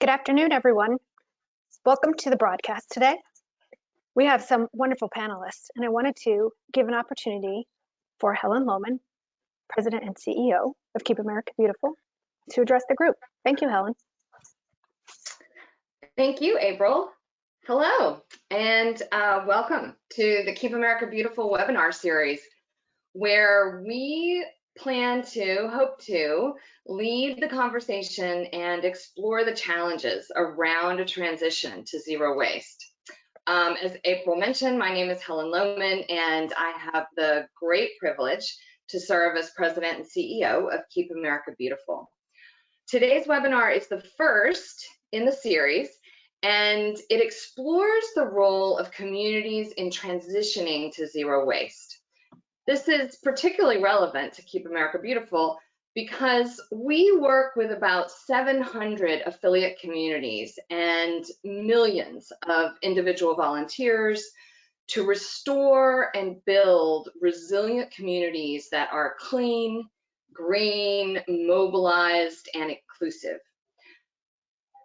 Good afternoon, everyone. Welcome to the broadcast today. We have some wonderful panelists, and I wanted to give an opportunity for Helen Lowman, President and CEO of Keep America Beautiful, to address the group. Thank you, Helen. Thank you, April. Hello, and welcome to the Keep America Beautiful webinar series, where we hope to lead the conversation and explore the challenges around a transition to zero waste. As April mentioned, my name is Helen Lowman, and I have the great privilege to serve as President and CEO of Keep America Beautiful. Today's webinar is the first in the series, and it explores the role of communities in transitioning to zero waste. This is particularly relevant to Keep America Beautiful because we work with about 700 affiliate communities and millions of individual volunteers to restore and build resilient communities that are clean, green, mobilized, and inclusive.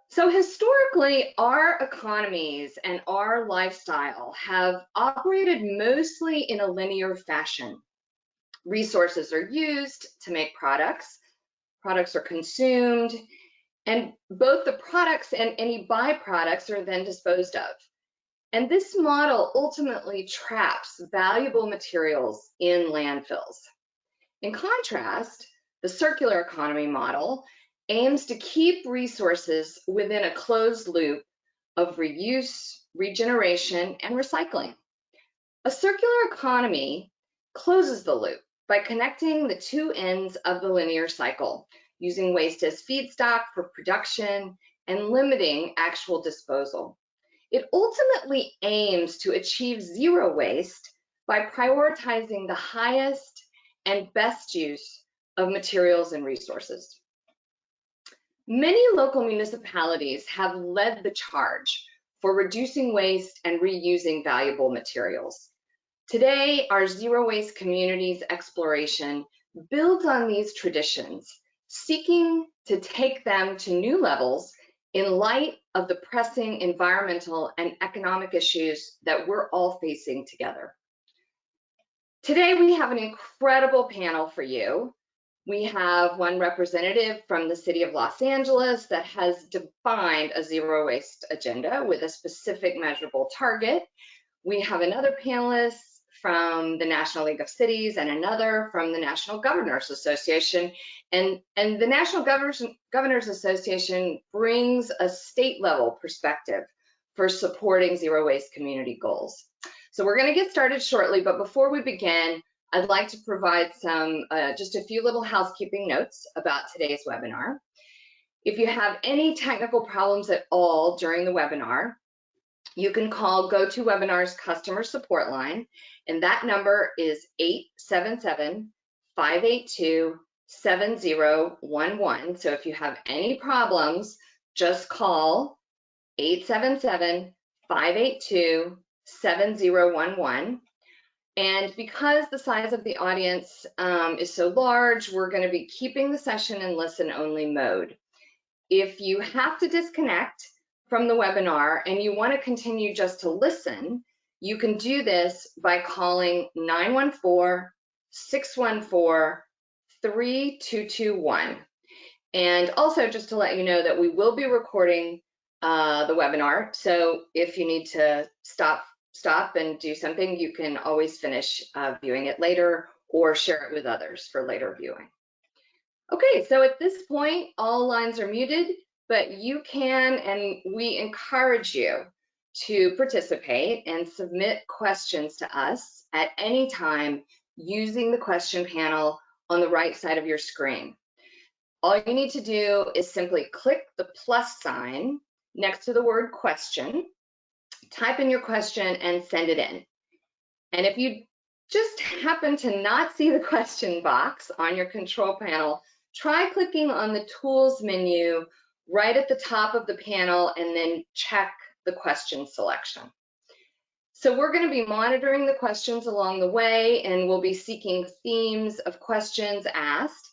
So historically, our economies and our lifestyle have operated mostly in a linear fashion. Resources are used to make products, products are consumed, and both the products and any byproducts are then disposed of. And this model ultimately traps valuable materials in landfills. In contrast, the circular economy model aims to keep resources within a closed loop of reuse, regeneration, and recycling. A circular economy closes the loop by connecting the two ends of the linear cycle, using waste as feedstock for production and limiting actual disposal. It ultimately aims to achieve zero waste by prioritizing the highest and best use of materials and resources. Many local municipalities have led the charge for reducing waste and reusing valuable materials. Today, our Zero Waste Communities exploration builds on these traditions, seeking to take them to new levels in light of the pressing environmental and economic issues that we're all facing together. Today, we have an incredible panel for you. We have one representative from the city of Los Angeles that has defined a zero waste agenda with a specific measurable target. We have another panelist from the National League of Cities and another from the National Governors Association. And the National Governors Association brings a state level perspective for supporting zero waste community goals. So we're going to get started shortly, but before we begin, I'd like to provide just a few little housekeeping notes about today's webinar. If you have any technical problems at all during the webinar, you can call GoToWebinar's customer support line, and that number is 877-582-7011. So if you have any problems, just call 877-582-7011. And because the size of the audience is so large, we're going to be keeping the session in listen-only mode. If you have to disconnect from the webinar and you want to continue just to listen, you can do this by calling 914-614-3221. And also, just to let you know that we will be recording the webinar, so if you need to stop and do something, you can always finish viewing it later or share it with others for later viewing. Okay, so at this point, all lines are muted, but you can, and we encourage you to participate and submit questions to us at any time using the question panel on the right side of your screen. All you need to do is simply click the plus sign next to the word question, type in your question and send it in. And if you just happen to not see the question box on your control panel, try clicking on the tools menu right at the top of the panel and then check the question selection. So we're going to be monitoring the questions along the way, and we'll be seeking themes of questions asked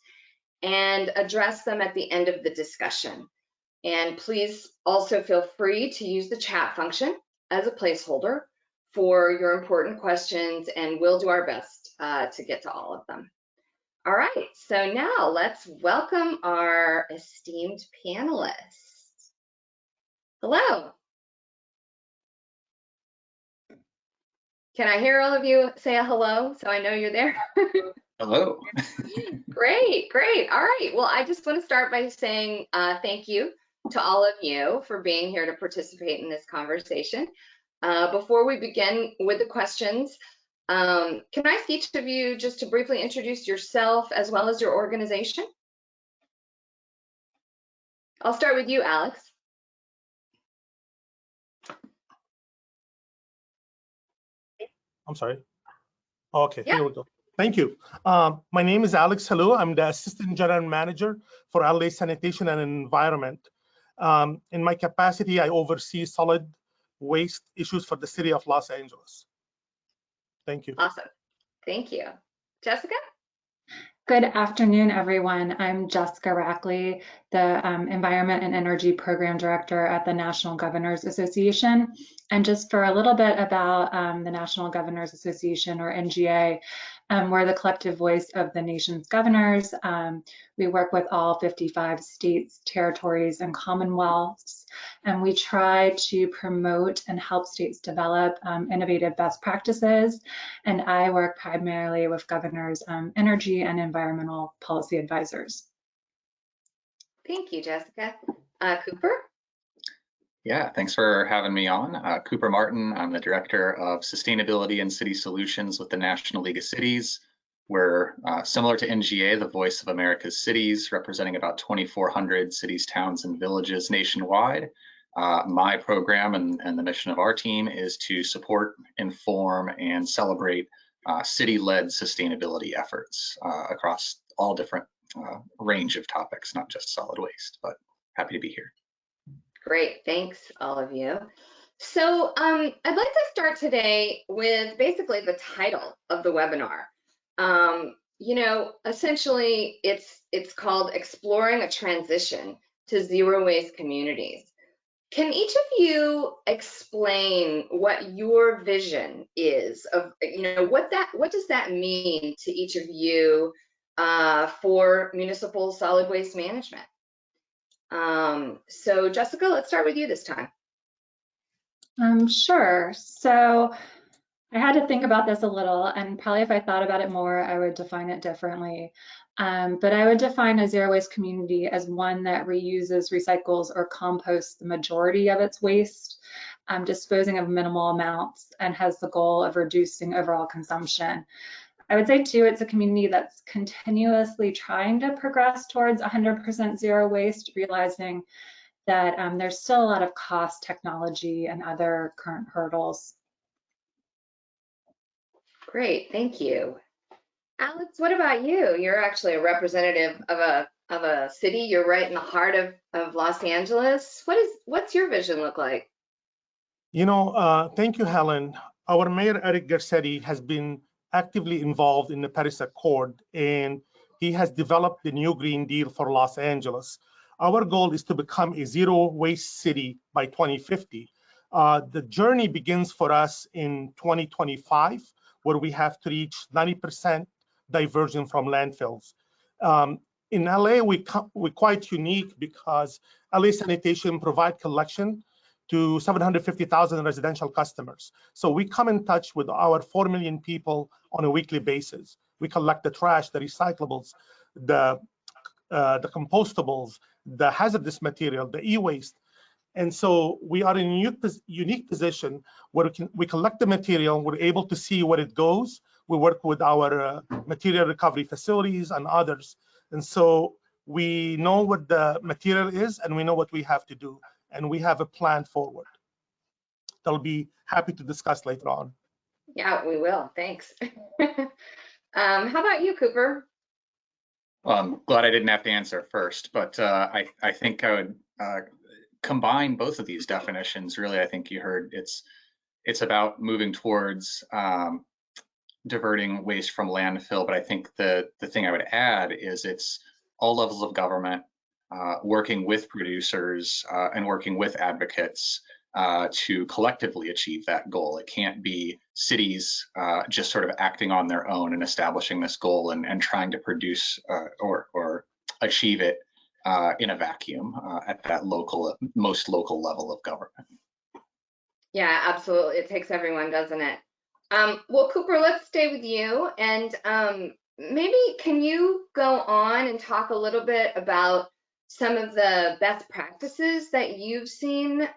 and address them at the end of the discussion. And please also feel free to use the chat function as a placeholder for your important questions, and we'll do our best to get to all of them. All right, so now let's welcome our esteemed panelists. Hello. Can I hear all of you say a hello so I know you're there? Hello. Great, great. All right, well, I just want to start by saying thank you to all of you for being here to participate in this conversation. Before we begin with the questions, can I ask each of you just to briefly introduce yourself as well as your organization? I'll start with you, Alex. I'm sorry. Okay, Yeah. here we go. Thank you. My name is Alex Helou. I'm the Assistant General Manager for LA Sanitation and Environment. In my capacity, I oversee solid waste issues for the city of Los Angeles. Thank you. Awesome. Thank you. Jessica? Good afternoon, everyone. I'm Jessica Rackley, the Environment and Energy Program Director at the National Governors Association. And just for a little bit about the National Governors Association, or NGA, we're the collective voice of the nation's governors. We work with all 55 states, territories, and commonwealths, and we try to promote and help states develop innovative best practices. And I work primarily with governors, energy and environmental policy advisors. Thank you, Jessica. Cooper? Yeah, thanks for having me on. Cooper Martin, I'm the Director of Sustainability and City Solutions with the National League of Cities. We're similar to NGA, the voice of America's cities, representing about 2,400 cities, towns, and villages nationwide. My program and the mission of our team is to support, inform, and celebrate city-led sustainability efforts across all different range of topics, not just solid waste, but happy to be here. Great, thanks all of you. So I'd like to start today with basically the title of the webinar. You know, essentially it's called Exploring a Transition to Zero Waste Communities. Can each of you explain what your vision is of, you know, what does that mean to each of you for municipal solid waste management? So Jessica, let's start with you this time. Sure. So I had to think about this a little, and probably if I thought about it more, I would define it differently. But I would define a zero waste community as one that reuses, recycles, or composts the majority of its waste, disposing of minimal amounts, and has the goal of reducing overall consumption. I would say too, it's a community that's continuously trying to progress towards 100% zero waste, realizing that there's still a lot of cost, technology, and other current hurdles. Great, thank you. Alex, what about you? You're actually a representative of a city. You're right in the heart of Los Angeles. What's your vision look like? You know, thank you, Helen. Our Mayor, Eric Garcetti, has been actively involved in the Paris Accord, and he has developed the new Green Deal for Los Angeles. Our goal is to become a zero waste city by 2050. The journey begins for us in 2025, where we have to reach 90% diversion from landfills. In LA, we're quite unique because LA Sanitation provide collection to 750,000 residential customers. So we come in touch with our 4 million people on a weekly basis. We collect the trash, the recyclables, the compostables, the hazardous material, the e-waste. And so we are in a unique position where we collect the material, we're able to see where it goes. We work with our material recovery facilities and others. And so we know what the material is and we know what we have to do. And we have a plan forward. They'll be happy to discuss later on. Yeah, we will. Thanks. How about you, Cooper? Well, I'm glad I didn't have to answer first, but I think I would combine both of these definitions. Really, I think you heard it's about moving towards diverting waste from landfill, but I think the thing I would add is it's all levels of government working with producers and working with advocates to collectively achieve that goal. It can't be cities just sort of acting on their own and establishing this goal and trying to produce or achieve it in a vacuum at that most local level of government. Yeah, absolutely. It takes everyone, doesn't it? Well, Cooper, let's stay with you. And maybe can you go on and talk a little bit about some of the best practices that you've seen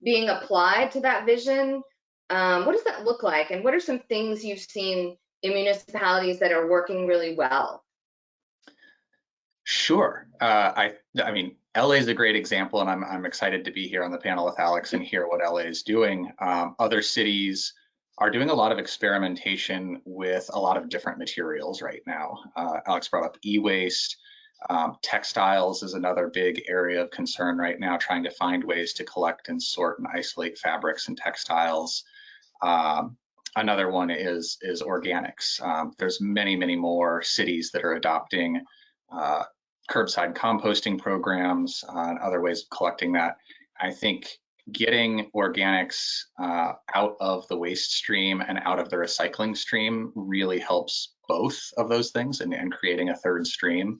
being applied to that vision? What does that look like? And what are some things you've seen in municipalities that are working really well? Sure. I mean, LA is a great example, and I'm excited to be here on the panel with Alex and hear what LA is doing. Other cities are doing a lot of experimentation with a lot of different materials right now. Alex brought up e-waste. Textiles is another big area of concern right now, trying to find ways to collect and sort and isolate fabrics and textiles. Another one is organics. There's many more cities that are adopting curbside composting programs and other ways of collecting that. I think getting organics out of the waste stream and out of the recycling stream really helps both of those things and creating a third stream.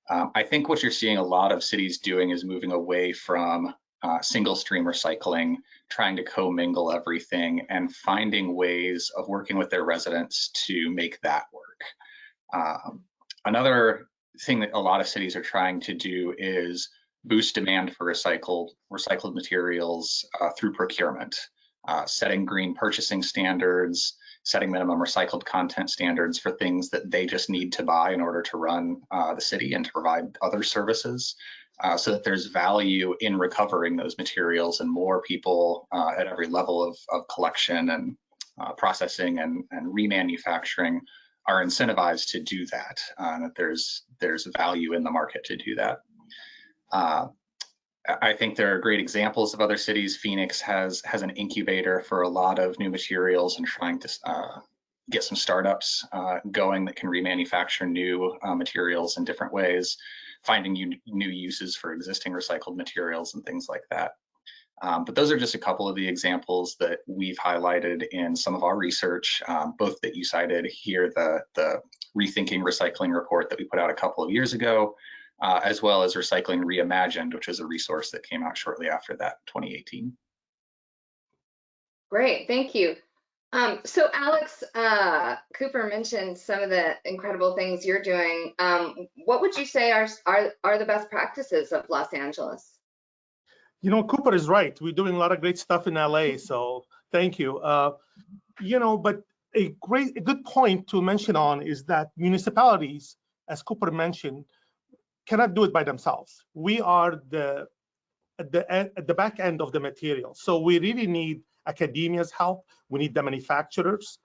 I think what you're seeing a lot of cities doing is moving away from single stream recycling, trying to commingle everything and finding ways of working with their residents to make that work. Another thing that a lot of cities are trying to do is boost demand for recycled materials through procurement, setting green purchasing standards, setting minimum recycled content standards for things that they just need to buy in order to run the city and to provide other services, so that there's value in recovering those materials, and more people at every level of collection and processing and remanufacturing are incentivized to do that, that there's value in the market to do that. I think there are great examples of other cities. Phoenix has an incubator for a lot of new materials and trying to get some startups going that can remanufacture new materials in different ways, finding new uses for existing recycled materials and things like that. But those are just a couple of the examples that we've highlighted in some of our research, both that you cited here, the Rethinking Recycling report that we put out a couple of years ago, as well as Recycling Reimagined, which is a resource that came out shortly after that, 2018. Great, thank you. So Alex, Cooper mentioned some of the incredible things you're doing. What would you say are the best practices of Los Angeles? You know, Cooper is right. We're doing a lot of great stuff in LA, so thank you. You know, but a good point to mention on is that municipalities, as Cooper mentioned, cannot do it by themselves. We are at the back end of the material, so we really need academia's help. We need the manufacturers.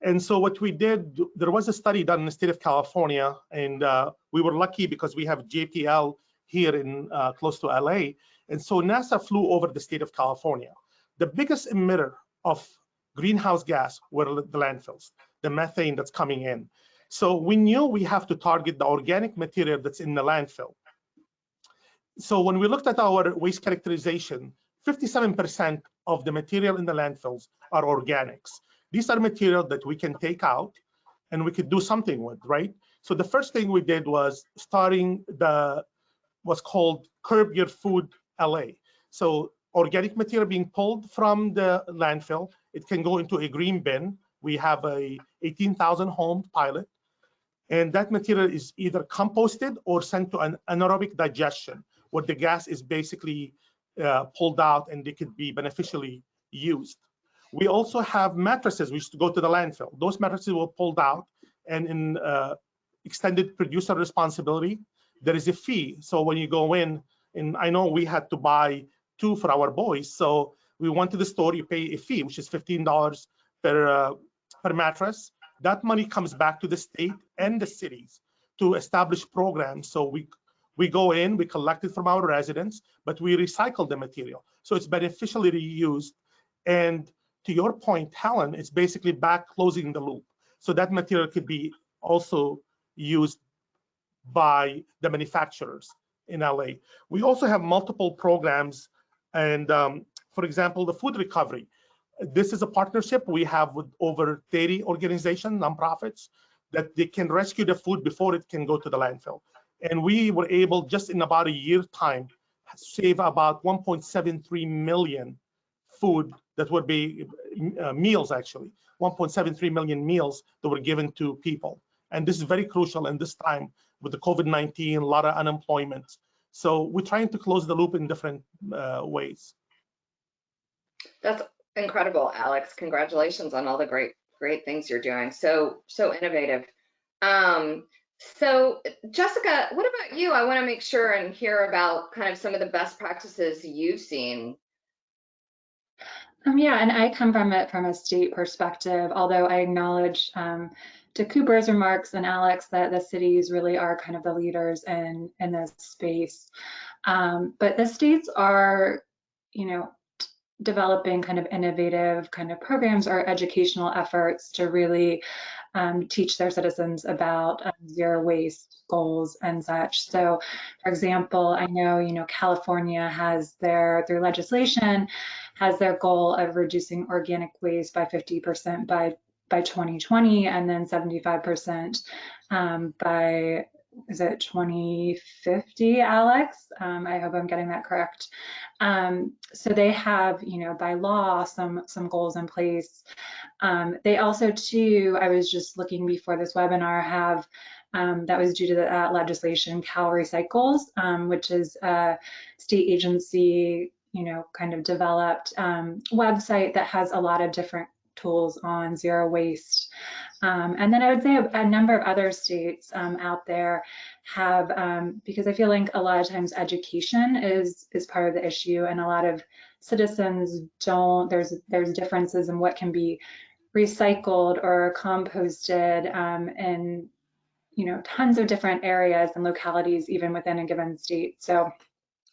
And so what we did, there was a study done in the state of California, and we were lucky because we have JPL here in close to LA. And so NASA flew over the state of California. The biggest emitter of greenhouse gas were the landfills, the methane that's coming in. So we knew we have to target the organic material that's in the landfill. So when we looked at our waste characterization, 57% of the material in the landfills are organics. These are material that we can take out and we could do something with, right? So the first thing we did was starting what's called Curb Your Food LA. So organic material being pulled from the landfill, it can go into a green bin. We have a 18,000 home pilot, and that material is either composted or sent to an anaerobic digestion, where the gas is basically pulled out and they could be beneficially used. We also have mattresses which go to the landfill. Those mattresses were pulled out, and in extended producer responsibility, there is a fee. So when you go in, and I know we had to buy 2 for our boys, so we went to the store, you pay a fee, which is $15 per mattress. That money comes back to the state and the cities to establish programs. So we go in, we collect it from our residents, but we recycle the material. So it's beneficially reused. And to your point, Helen, it's basically back closing the loop. So that material could be also used by the manufacturers in LA. We also have multiple programs, and for example, the food recovery. This is a partnership we have with over 30 organizations, nonprofits, that they can rescue the food before it can go to the landfill. And we were able, just in about a year's time, save about 1.73 million food that would be meals, actually, 1.73 million meals that were given to people. And this is very crucial in this time with the COVID-19, a lot of unemployment. So we're trying to close the loop in different ways. That's incredible, Alex. Congratulations on all the great things you're doing. So innovative. So Jessica, what about you? I want to make sure and hear about kind of some of the best practices you've seen. Yeah, and I come from it from a state perspective, although I acknowledge to Cooper's remarks and Alex that the cities really are kind of the leaders in this space. But the states are, developing kind of innovative kind of programs or educational efforts to really teach their citizens about zero waste goals and such. So, for example, I know, California has through legislation, has their goal of reducing organic waste by 50% by 2020, and then 75% by, is it 2050, Alex? I hope I'm getting that correct. So they have, by law, some goals in place. They also, too, I was just looking before this webinar, have that was due to the legislation, Cal Recycles, which is a state agency, kind of developed website that has a lot of different tools on zero waste. And then I would say a number of other states out there have, because I feel like a lot of times education is part of the issue, and a lot of citizens don't, there's differences in what can be recycled or composted in, tons of different areas and localities, even within a given state. So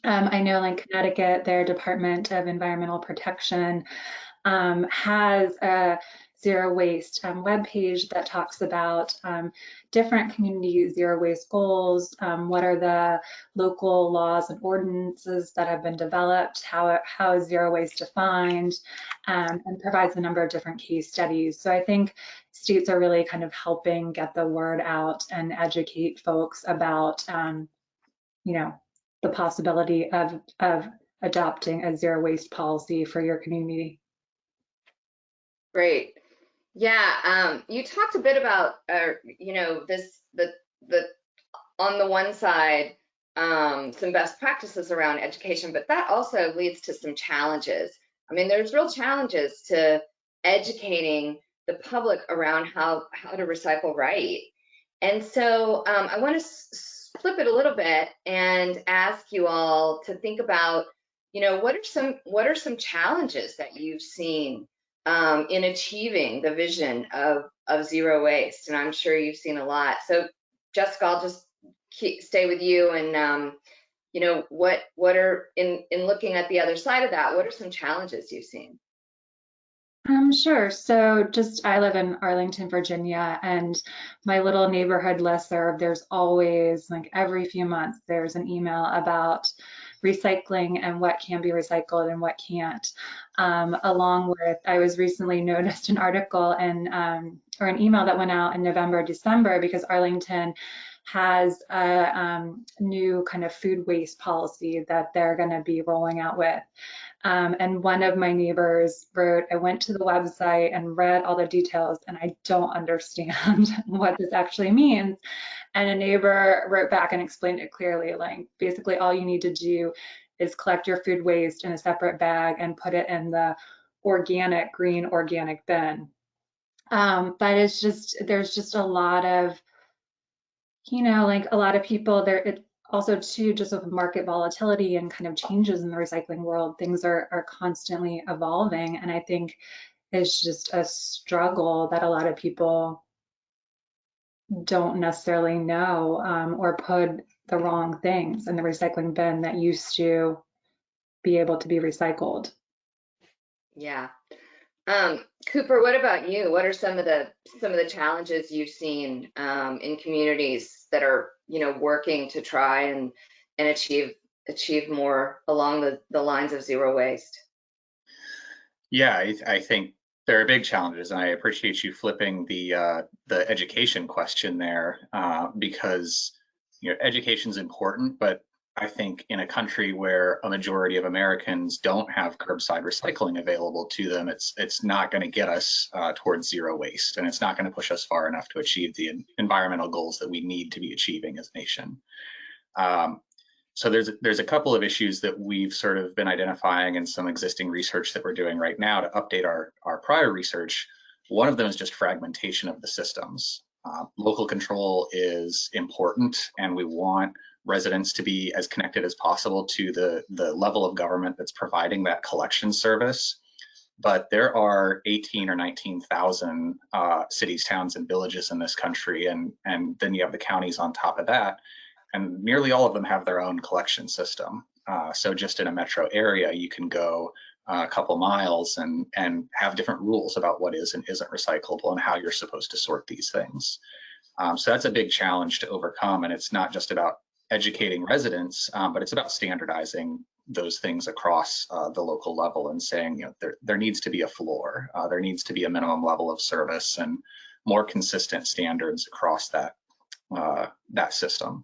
I know in Connecticut, their Department of Environmental Protection has a zero waste webpage that talks about different community zero waste goals, what are the local laws and ordinances that have been developed, how is zero waste defined, and provides a number of different case studies. So I think states are really kind of helping get the word out and educate folks about, the possibility of adopting a zero waste policy for your community. Great. Yeah, you talked a bit about, the on the one side, some best practices around education, but that also leads to some challenges. I mean, there's real challenges to educating the public around how to recycle right. And so I want to flip it a little bit and ask you all to think about, what are some challenges that you've seen in achieving the vision of zero waste? And I'm sure you've seen a lot. So Jessica, I'll just stay with you, and what are, in looking at the other side of that, what are some challenges you've seen? Sure. So I live in Arlington, Virginia, and my little neighborhood listserv, there's always, like every few months, there's an email about recycling and what can be recycled and what can't. Along with, I was recently noticed an article or an email that went out in November, December, because Arlington has a new kind of food waste policy that they're going to be rolling out with. And one of my neighbors wrote, I went to the website and read all the details, and I don't understand what this actually means. And a neighbor wrote back and explained it clearly, like basically all you need to do is collect your food waste in a separate bag and put it in the green organic bin. But there's just a lot of, like a lot of people there, also too, just with market volatility and kind of changes in the recycling world, things are constantly evolving. And I think it's just a struggle that a lot of people don't necessarily know, or put the wrong things in the recycling bin that used to be able to be recycled. Yeah. Cooper, what about you? What are some of the challenges you've seen in communities that are working to try and achieve more along the lines of zero waste? Yeah, I think there are big challenges, and I appreciate you flipping the education question there, because education is important, but I think in a country where a majority of Americans don't have curbside recycling available to them, it's not going to get us towards zero waste, and it's not going to push us far enough to achieve the environmental goals that we need to be achieving as a nation. So there's a couple of issues that we've sort of been identifying in some existing research that we're doing right now to update our prior research. One of them is just fragmentation of the systems. Local control is important, and we want residents to be as connected as possible to the level of government that's providing that collection service. But there are 18 or 19,000 cities, towns, and villages in this country, and then you have the counties on top of that, and nearly all of them have their own collection system. So just in a metro area, you can go a couple miles and have different rules about what is and isn't recyclable and how you're supposed to sort these things. So that's a big challenge to overcome, and it's not just about educating residents, but it's about standardizing those things across the local level and saying, there needs to be a floor, there needs to be a minimum level of service and more consistent standards across that system.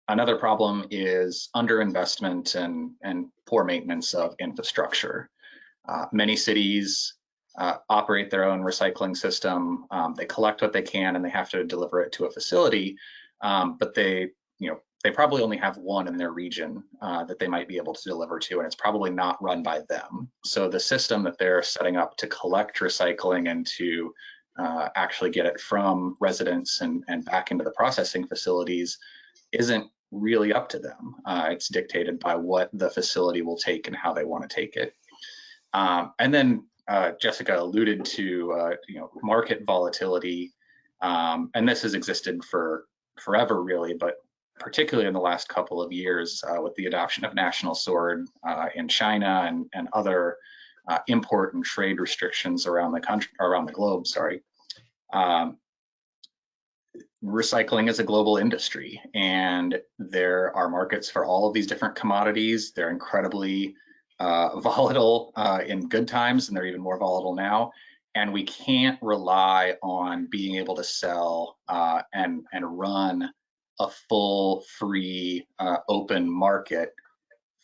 Another problem is underinvestment and poor maintenance of infrastructure. Many cities operate their own recycling system. They collect what they can and they have to deliver it to a facility, but they probably only have one in their region that they might be able to deliver to, and it's probably not run by them. So the system that they're setting up to collect recycling and to actually get it from residents and back into the processing facilities isn't really up to them. It's dictated by what the facility will take and how they want to take it. And then Jessica alluded to market volatility, and this has existed for forever really, but particularly in the last couple of years with the adoption of national sword in China and other import and trade restrictions around the globe. Recycling is a global industry, and there are markets for all of these different commodities. They're incredibly volatile in good times, and they're even more volatile now. And we can't rely on being able to sell and run a full, free, open market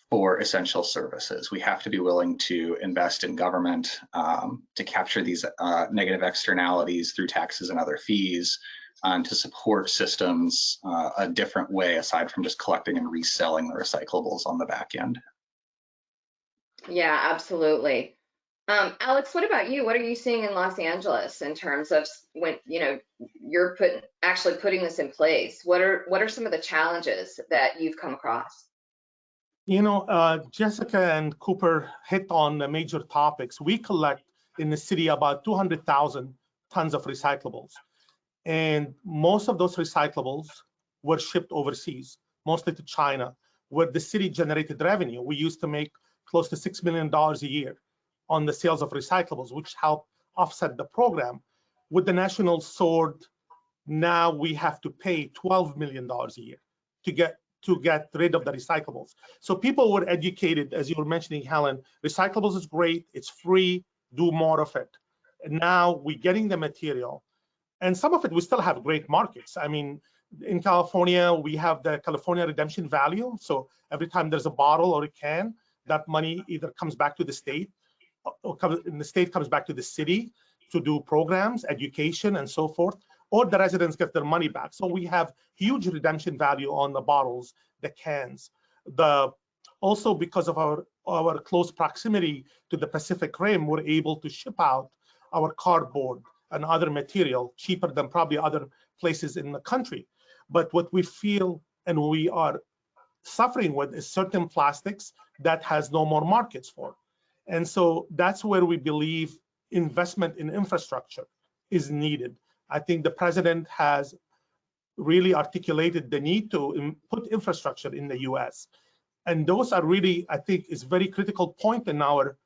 for essential services. We have to be willing to invest in government to capture these negative externalities through taxes and other fees, and to support systems a different way aside from just collecting and reselling the recyclables on the back end. Yeah, absolutely. Alex, what about you? What are you seeing in Los Angeles in terms of when you're actually putting this in place? What are some of the challenges that you've come across? Jessica and Cooper hit on the major topics. We collect in the city about 200,000 tons of recyclables, and most of those recyclables were shipped overseas, mostly to China, where the city generated revenue. We used to make close to $6 million a year on the sales of recyclables, which helped offset the program. With the national sword, now we have to pay $12 million a year to get rid of the recyclables. So people were educated, as you were mentioning, Helen, recyclables is great, it's free, do more of it. And now we're getting the material, and some of it we still have great markets. I mean, in California, we have the California redemption value. So every time there's a bottle or a can, that money either comes back to the state, or the state comes back to the city to do programs, education, and so forth, or the residents get their money back. So we have huge redemption value on the bottles, the cans. Also because of our close proximity to the Pacific Rim, we're able to ship out our cardboard and other material cheaper than probably other places in the country. But what we feel and we are suffering with is certain plastics that has no more markets for. And so that's where we believe investment in infrastructure is needed. I think the president has really articulated the need to put infrastructure in the US. And those are really, I think, is very critical point in our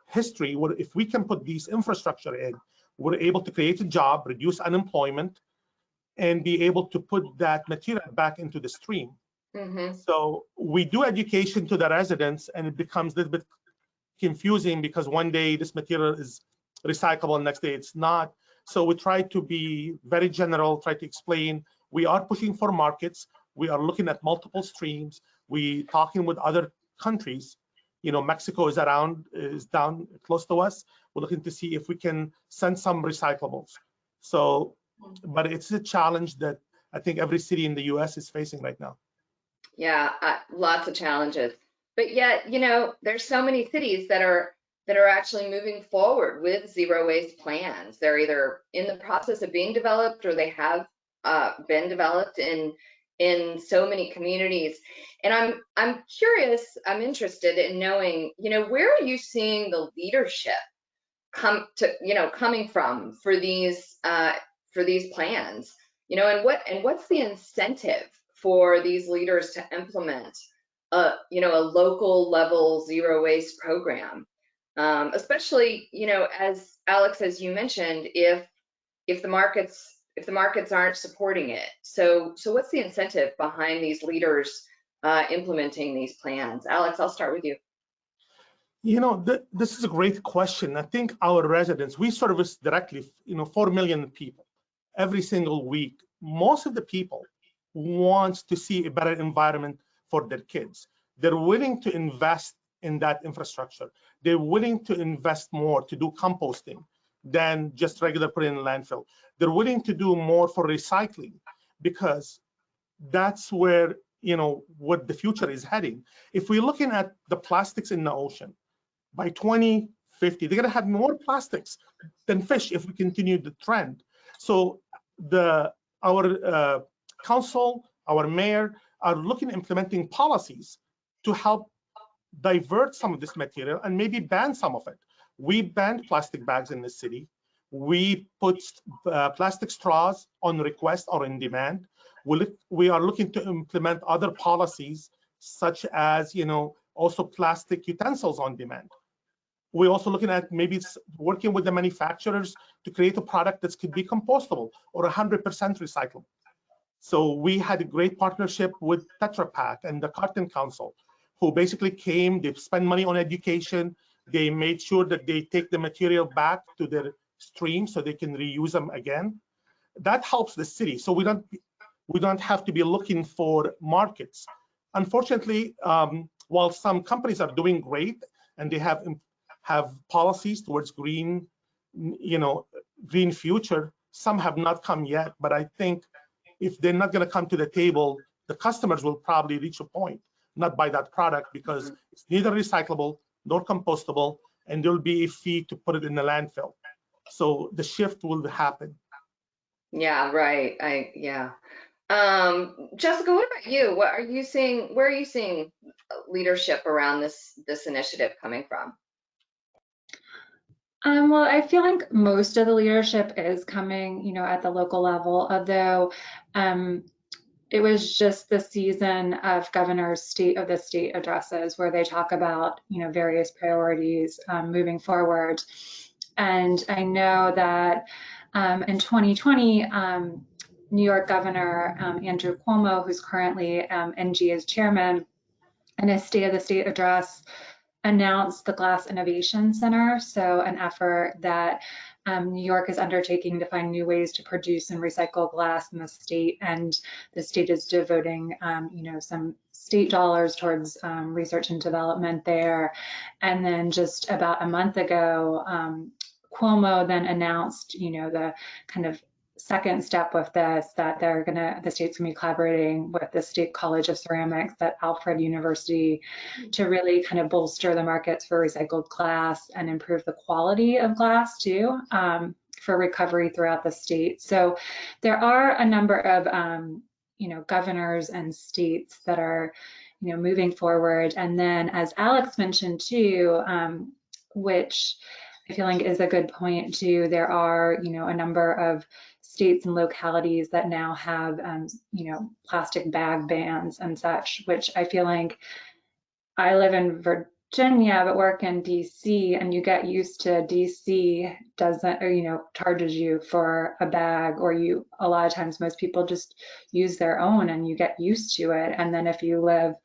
history where if we can put these infrastructure in, we're able to create a job, reduce unemployment, and be able to put that material back into the stream. So we do education to the residents, and it becomes a little bit confusing because one day this material is recyclable, next day it's not. So we try to be very general, try to explain. We are pushing for markets. We are looking at multiple streams. We talking with other countries. You know, Mexico is down close to us. We're looking to see if we can send some recyclables. So, but it's a challenge that I think every city in the US is facing right now. Yeah, lots of challenges. But yet, you know, there's so many cities that are actually moving forward with zero waste plans. They're either in the process of being developed or they have been developed in so many communities. And I'm curious, I'm interested in knowing, you know, where are you seeing the leadership coming from for these plans? You know, and what's the incentive for these leaders to implement a local level zero waste program, especially, you know, as Alex, as you mentioned, if the markets aren't supporting it. So what's the incentive behind these leaders implementing these plans? Alex, I'll start with you. You know, this is a great question. I think our residents, we service directly, 4 million people every single week. Most of the people wants to see a better environment for their kids. They're willing to invest in that infrastructure. They're willing to invest more to do composting than just regular put in landfill. They're willing to do more for recycling because that's where, what the future is heading. If we're looking at the plastics in the ocean, by 2050, they're gonna have more plastics than fish if we continue the trend. So our council, our mayor are looking at implementing policies to help divert some of this material and maybe ban some of it. We banned plastic bags in the city. We put plastic straws on request or in demand. We are looking to implement other policies such as, also plastic utensils on demand. We're also looking at maybe working with the manufacturers to create a product that could be compostable or 100% recyclable. So we had a great partnership with Tetra Pak and the Carton Council, who basically came, they spend money on education, they made sure that they take the material back to their stream so they can reuse them again. That helps the city. So we don't have to be looking for markets. Unfortunately, while some companies are doing great and they have policies towards green, green future, some have not come yet. But I think if they're not going to come to the table, the customers will probably reach a point, not buy that product because it's neither recyclable nor compostable, and there'll be a fee to put it in the landfill. So the shift will happen. Yeah, right. Jessica, what about you? What are you seeing? Where are you seeing leadership around this initiative coming from? Well, I feel like most of the leadership is coming, at the local level, although it was just the season of governor's state of the state addresses where they talk about, various priorities moving forward. And I know that in 2020, New York Governor Andrew Cuomo, who's currently NGA's chairman, in his state of the state address, announced the Glass Innovation Center, so an effort that New York is undertaking to find new ways to produce and recycle glass in the state, and the state is devoting, some state dollars towards research and development there. And then just about a month ago, Cuomo then announced, the kind of second step with this, that the state's gonna be collaborating with the State College of Ceramics at Alfred University to really kind of bolster the markets for recycled glass and improve the quality of glass too, for recovery throughout the state. So there are a number of, governors and states that are, moving forward. And then as Alex mentioned too, which I feel like is a good point too, there are, a number of states and localities that now have, plastic bag bans and such, which I feel like I live in Virginia but work in DC, and you get used to DC doesn't, or, charges you for a bag, or a lot of times most people just use their own and you get used to it. And then if you live,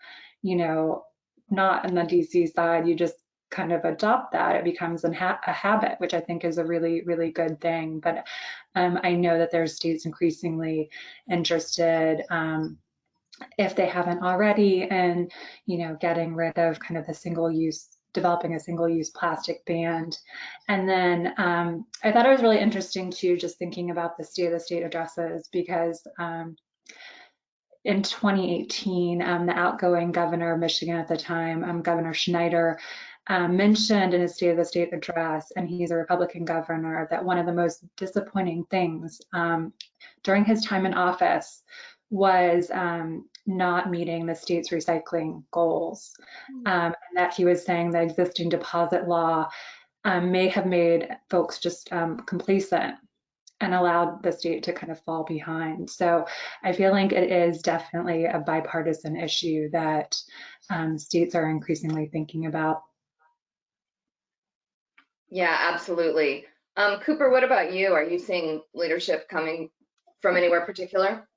not on the DC side, you just kind of adopt that. It becomes a habit, which I think is a really, really good thing. But I know that there's states increasingly interested, if they haven't already, in getting rid of kind of the developing a single-use plastic ban. And then I thought it was really interesting too, just thinking about the State of the State addresses, because in 2018, the outgoing governor of Michigan at the time, Governor Schneider, mentioned in his State of the State address, and he's a Republican governor, that one of the most disappointing things during his time in office was not meeting the state's recycling goals. And that he was saying that existing deposit law may have made folks just complacent and allowed the state to kind of fall behind. So I feel like it is definitely a bipartisan issue that states are increasingly thinking about. Yeah, absolutely. Cooper, what about you? Are you seeing leadership coming from anywhere particular?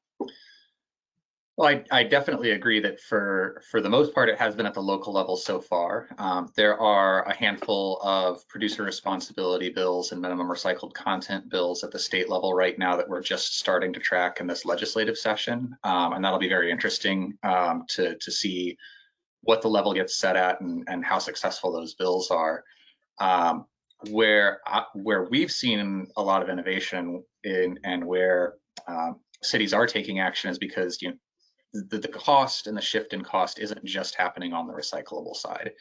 Well, I definitely agree that for the most part, it has been at the local level so far. There are a handful of producer responsibility bills and minimum recycled content bills at the state level right now that we're just starting to track in this legislative session. And that'll be very interesting to see what the level gets set at and how successful those bills are. Where we've seen a lot of innovation and where cities are taking action is because the cost and the shift in cost isn't just happening on the recyclable side.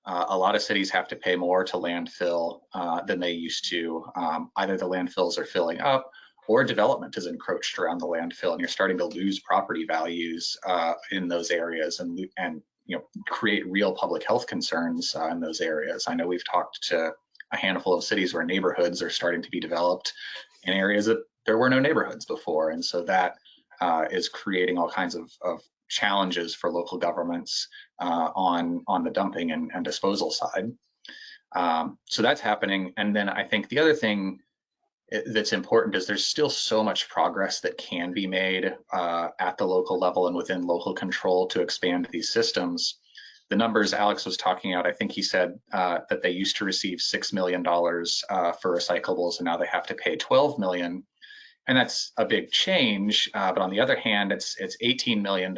A lot of cities have to pay more to landfill than they used to. Either the landfills are filling up or development is encroached around the landfill, and you're starting to lose property values in those areas and create real public health concerns in those areas. I know we've talked to a handful of cities where neighborhoods are starting to be developed in areas that there were no neighborhoods before, and so that is creating all kinds of challenges for local governments on the dumping and disposal side. So that's happening. And then I think the other thing that's important is there's still so much progress that can be made at the local level and within local control to expand these systems. The numbers Alex was talking about, I think he said that they used to receive $6 million for recyclables, and now they have to pay $12 million. And that's a big change, but on the other hand, it's $18 million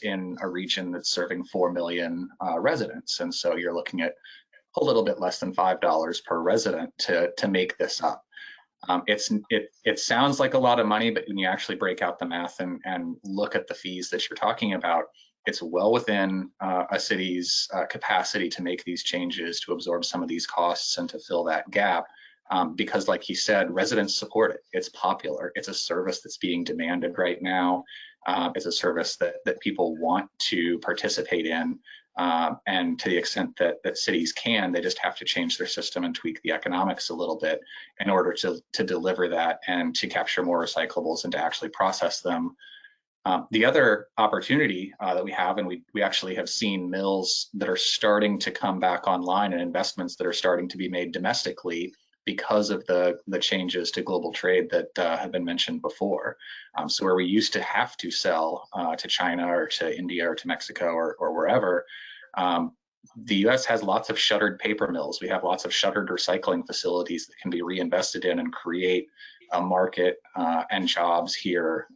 in a region that's serving 4 million residents. And so you're looking at a little bit less than $5 per resident to make this up. It sounds like a lot of money, but when you actually break out the math and look at the fees that you're talking about, it's well within a city's capacity to make these changes, to absorb some of these costs and to fill that gap. Because like he said, residents support it. It's popular. It's a service that's being demanded right now. It's a service that people want to participate in. And to the extent that cities can, they just have to change their system and tweak the economics a little bit in order to deliver that and to capture more recyclables and to actually process them. The other opportunity that we have, and we actually have seen mills that are starting to come back online and investments that are starting to be made domestically because of the changes to global trade that have been mentioned before. So where we used to have to sell to China or to India or to Mexico or wherever, the US has lots of shuttered paper mills. We have lots of shuttered recycling facilities that can be reinvested in and create a market and jobs here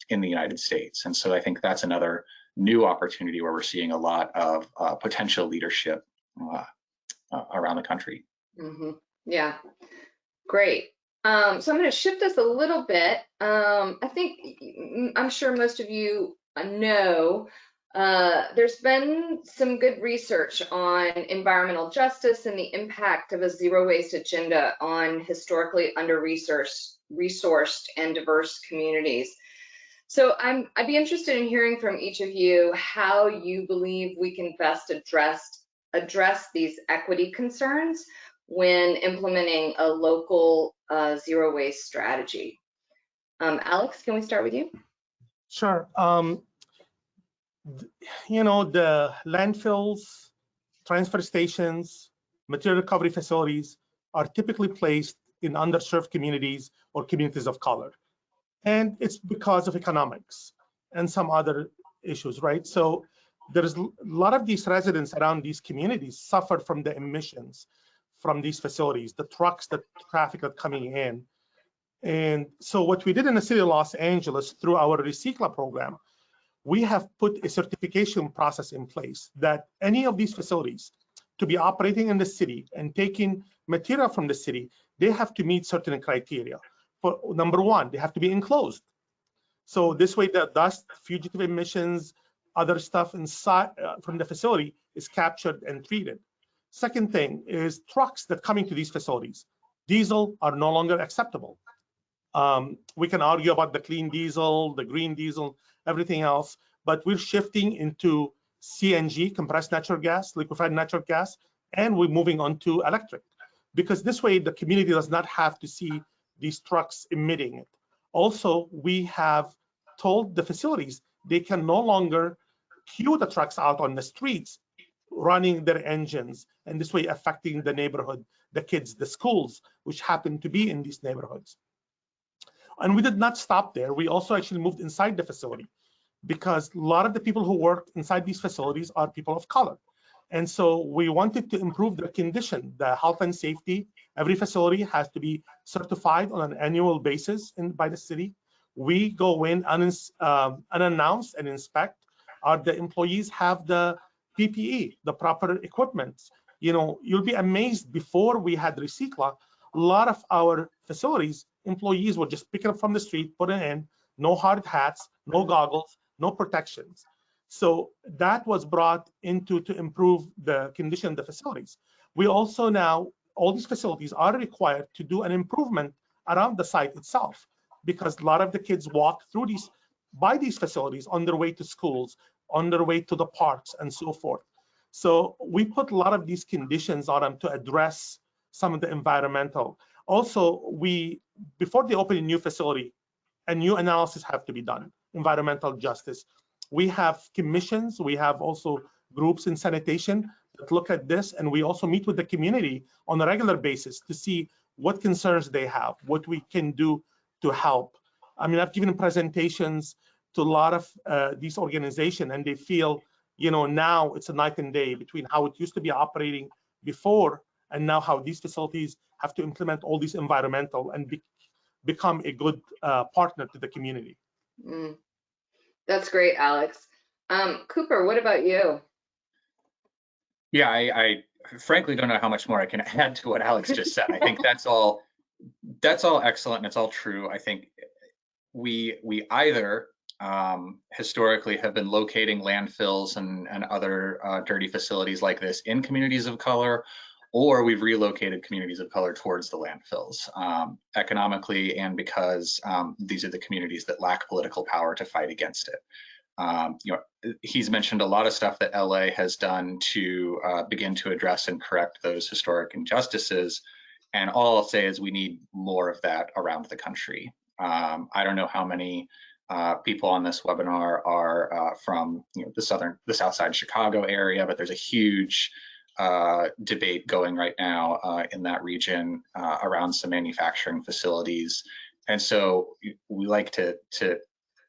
in the United States. And so I think that's another new opportunity where we're seeing a lot of potential leadership around the country. Mm-hmm. Yeah, great. So I'm going to shift this a little bit. I'm sure most of you know there's been some good research on environmental justice and the impact of a zero waste agenda on historically under-resourced and diverse communities. So I'd be interested in hearing from each of you how you believe we can best address these equity concerns when implementing a local zero waste strategy. Alex, can we start with you? Sure. The landfills transfer stations, material recovery facilities are typically placed in underserved communities or communities of color. And it's because of economics and some other issues, right? So there's a lot of these residents around these communities suffered from the emissions from these facilities, the trucks, the traffic that coming in. And so what we did in the city of Los Angeles through our Recycla program, we have put a certification process in place that any of these facilities to be operating in the city and taking material from the city, they have to meet certain criteria. For number one, they have to be enclosed. So this way the dust, fugitive emissions, other stuff inside from the facility is captured and treated. Second thing is trucks that come into these facilities. Diesel are no longer acceptable. We can argue about the clean diesel, the green diesel, everything else, but we're shifting into CNG, compressed natural gas, liquefied natural gas, and we're moving on to electric, because this way the community does not have to see these trucks emitting it. Also, we have told the facilities they can no longer queue the trucks out on the streets running their engines, and this way affecting the neighborhood, the kids, the schools, which happen to be in these neighborhoods. And we did not stop there. We also actually moved inside the facility, because a lot of the people who work inside these facilities are people of color. And so we wanted to improve their condition, the health and safety. Every facility has to be certified on an annual basis by the city. We go in unannounced and inspect. The employees have the PPE, the proper equipment. You know, you'll be amazed, before we had Recycla, a lot of our facilities, employees would just pick it up from the street, put it in, no hard hats, no goggles, no protections. So that was brought into to improve the condition of the facilities. We also now, all these facilities are required to do an improvement around the site itself, because a lot of the kids walk through by these facilities on their way to schools, on their way to the parks, and so forth. So we put a lot of these conditions on them to address some of the environmental. Also, before they open a new facility, a new analysis have to be done, environmental justice. We have commissions, we have also groups in sanitation that look at this, and we also meet with the community on a regular basis to see what concerns they have, what we can do to help. I mean, I've given presentations to a lot of these organizations, and they feel, you know, now it's a night and day between how it used to be operating before and now how these facilities have to implement all these environmental and become a good partner to the community. That's great, Alex. Cooper, what about you? Yeah, I frankly don't know how much more I can add to what Alex just said. I think that's all excellent and it's all true. I think we either historically have been locating landfills and other dirty facilities like this in communities of color, or we've relocated communities of color towards the landfills economically, and because these are the communities that lack political power to fight against it. You know, he's mentioned a lot of stuff that LA has done to begin to address and correct those historic injustices, and all I'll say is we need more of that around the country. I don't know how many people on this webinar are from, you know, the South Side Chicago area, but there's a huge debate going right now in that region around some manufacturing facilities. And so we like to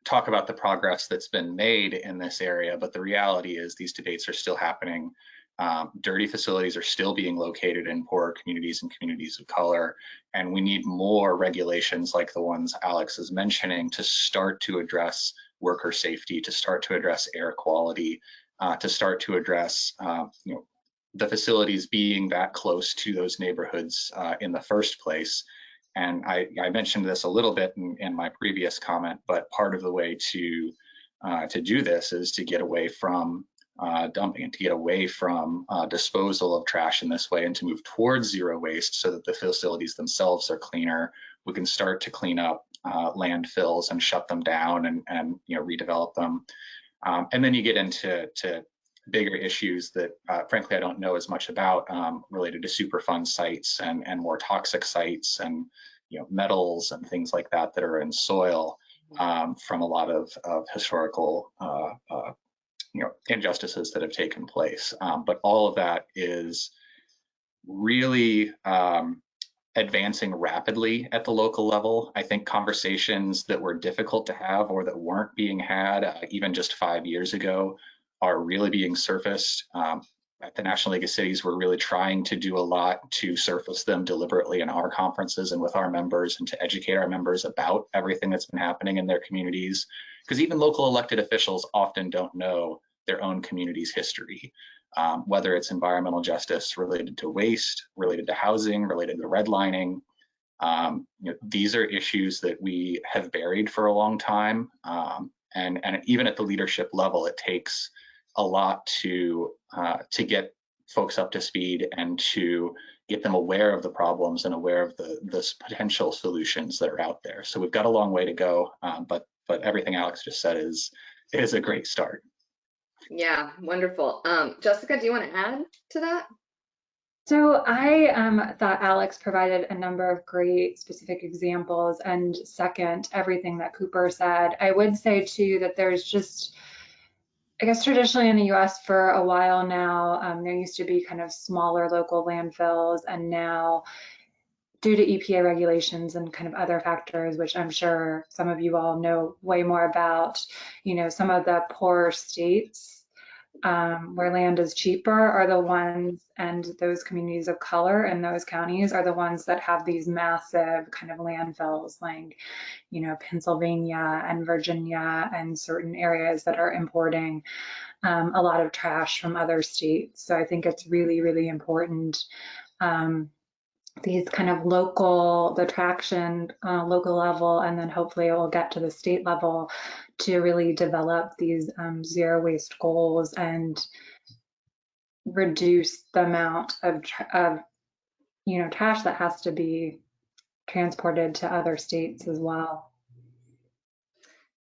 talk about the progress that's been made in this area, but the reality is these debates are still happening. Dirty facilities are still being located in poorer communities and communities of color, and we need more regulations like the ones Alex is mentioning to start to address worker safety, to start to address air quality, to start to address you know, the facilities being that close to those neighborhoods in the first place. And I mentioned this a little bit in my previous comment, but part of the way to do this is to get away from dumping and to get away from disposal of trash in this way, and to move towards zero waste so that the facilities themselves are cleaner. We can start to clean up landfills and shut them down and you know, redevelop them. And then you get into bigger issues that frankly I don't know as much about, related to Superfund sites and more toxic sites, and you know, metals and things like that that are in soil from a lot of historical injustices that have taken place. But all of that is really advancing rapidly at the local level. I think conversations that were difficult to have or that weren't being had even just 5 years ago are really being surfaced. At the National League of Cities, we're really trying to do a lot to surface them deliberately in our conferences and with our members, and to educate our members about everything that's been happening in their communities. Because even local elected officials often don't know their own community's history, whether it's environmental justice related to waste, related to housing, related to redlining. These are issues that we have buried for a long time. And even at the leadership level, it takes a lot to get folks up to speed and to get them aware of the problems and aware of the potential solutions that are out there. So we've got a long way to go, but everything Alex just said is a great start. Yeah, wonderful. Jessica, do you want to add to that? So I thought Alex provided a number of great specific examples, and second everything that Cooper said. I would say too that there's just, I guess traditionally in the US for a while now, there used to be kind of smaller local landfills, and now due to EPA regulations and kind of other factors, which I'm sure some of you all know way more about, some of the poorer states where land is cheaper are the ones, and those communities of color in those counties are the ones that have these massive kind of landfills, like, Pennsylvania and Virginia and certain areas that are importing a lot of trash from other states. So I think it's really, really important. These kind of the traction, local level, and then hopefully it will get to the state level to really develop these zero waste goals and reduce the amount of trash that has to be transported to other states as well.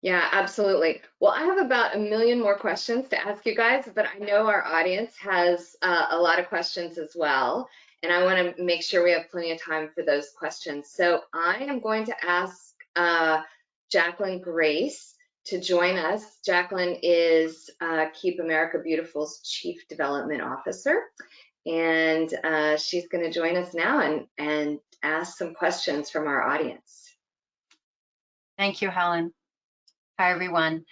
Yeah, absolutely. Well, I have about 1 million more questions to ask you guys, but I know our audience has a lot of questions as well, and I want to make sure we have plenty of time for those questions. So I am going to ask Jacqueline Grace to join us. Jacqueline is Keep America Beautiful's Chief Development Officer, and she's going to join us now and ask some questions from our audience. Thank you, Helen. Hi, everyone.